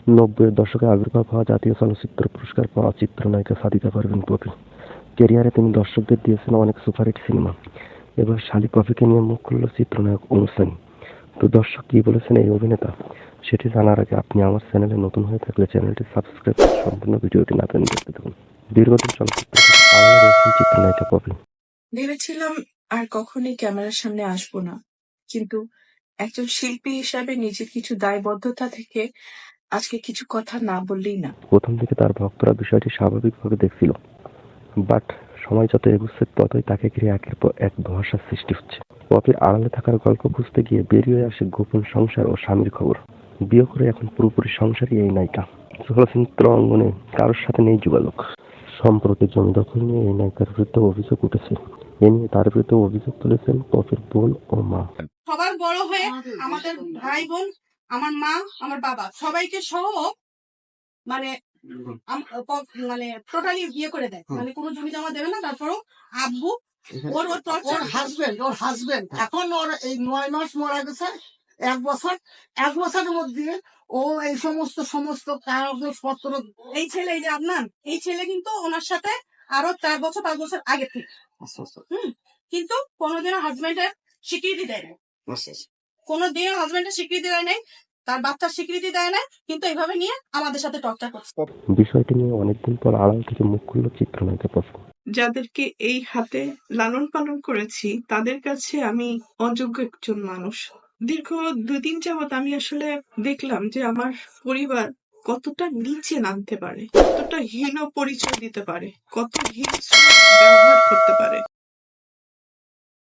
নব্বইয়ের দশকে আবির্ভাব হওয়া জাতীয় চলচ্চিত্র পুরস্কার পাওয়া চিত্রনায়িকা সাদিকা পারভীন পপি। ক্যারিয়ারে তিনি দর্শকদের দিয়েছেন অনেক সুপারহিট সিনেমা। এবার শালি পপিকে নিয়ে মুখ খুলল চিত্রনায়ক ওম সানি। তো দর্শক কি বলেছেন এই অভিনেতা, সেটি জানার আগে আপনি আমার চ্যানেলে নতুন হয়ে থাকলে চ্যানেলটি সাবস্ক্রাইব করে সম্পূর্ণ ভিডিওটি না টেনে দেখতে থাকুন। দীর্ঘদিন চলচ্চিত্র থেকে আলাদা রয়েছেন চিত্রনায়িকা পপি। ভেবেছিলাম আর কখনোই ক্যামেরার সামনে আসবো না, কিন্তু একজন শিল্পী হিসাবে নিজের কিছু দায়বদ্ধতা থেকে আজকে কিছু কথা না বললেই না। প্রথম দিকে তার ভক্তরা বিষয়টি স্বাভাবিকভাবে দেখছিল, বাট সময় যত এগুচ্ছে ততই তাকে ঘিরে একের পর এক ধোঁয়াশার সৃষ্টি হচ্ছে। পপির আড়ালে থাকার গল্প খুঁজতে গিয়ে বেরিয়ে আসে গোপন সংসার ও স্বামীর খবর। বিয়ে করে এখন পুরোপুরি সংসারই এই নায়িকা। চলচ্চিত্র অঙ্গনে কারোর সাথে নেই যোগাযোগ। সম্প্রতি জমি দখল নিয়ে এই নায়িকার বিরুদ্ধে অভিযোগ উঠেছে। এ নিয়ে তার বিরুদ্ধে অভিযোগ তুলেছেন পপির বোন ও মা। সবার বড় হয়ে আমাদের ভাই বোন, আমার মা, আমার বাবা সবাইকে সহ মানে মানে টোটালি বিয়ে করে দেয়, মানে কোনো জমি জমা দেবে না। তারপরও আব্বু ওর হাজবেন্ড এখন ওর এই 9 মাস মারা গেছে, 1 বছরের মধ্যে ও এই সমস্ত কাগজপত্র, এই ছেলে, এই যে আপনার এই ছেলে কিন্তু ওনার সাথে আরো 4 বছর 5 বছর আগে থেকে, কিন্তু কোনোদিনও হাজবেন্ডের স্বীকৃতি দেয় না, কোনোদিনও হাজবেন্ডের স্বীকৃতি দেয় নাই, তার বাচ্চার স্বীকৃতি দেয় না, কিন্তু এইভাবে নিয়ে আমাদের সাথে টর্চার করছে। বিষয়টি নিয়ে অনেকদিন পর আড়াল থেকে মুখ খুলল চিত্রনায়িকা পপি। যাদেরকে এই হাতে লালন পালন করেছি তাদের কাছে আমি অযোগ্য একজন মানুষ। দীর্ঘ 2 দিন যাবৎ আমি আসলে দেখলাম যে আমার পরিবার কতটা নিচে নামতে পারে, কতটা হীন পরিচয় দিতে পারে, কত হিংস্র ব্যবহার করতে পারে।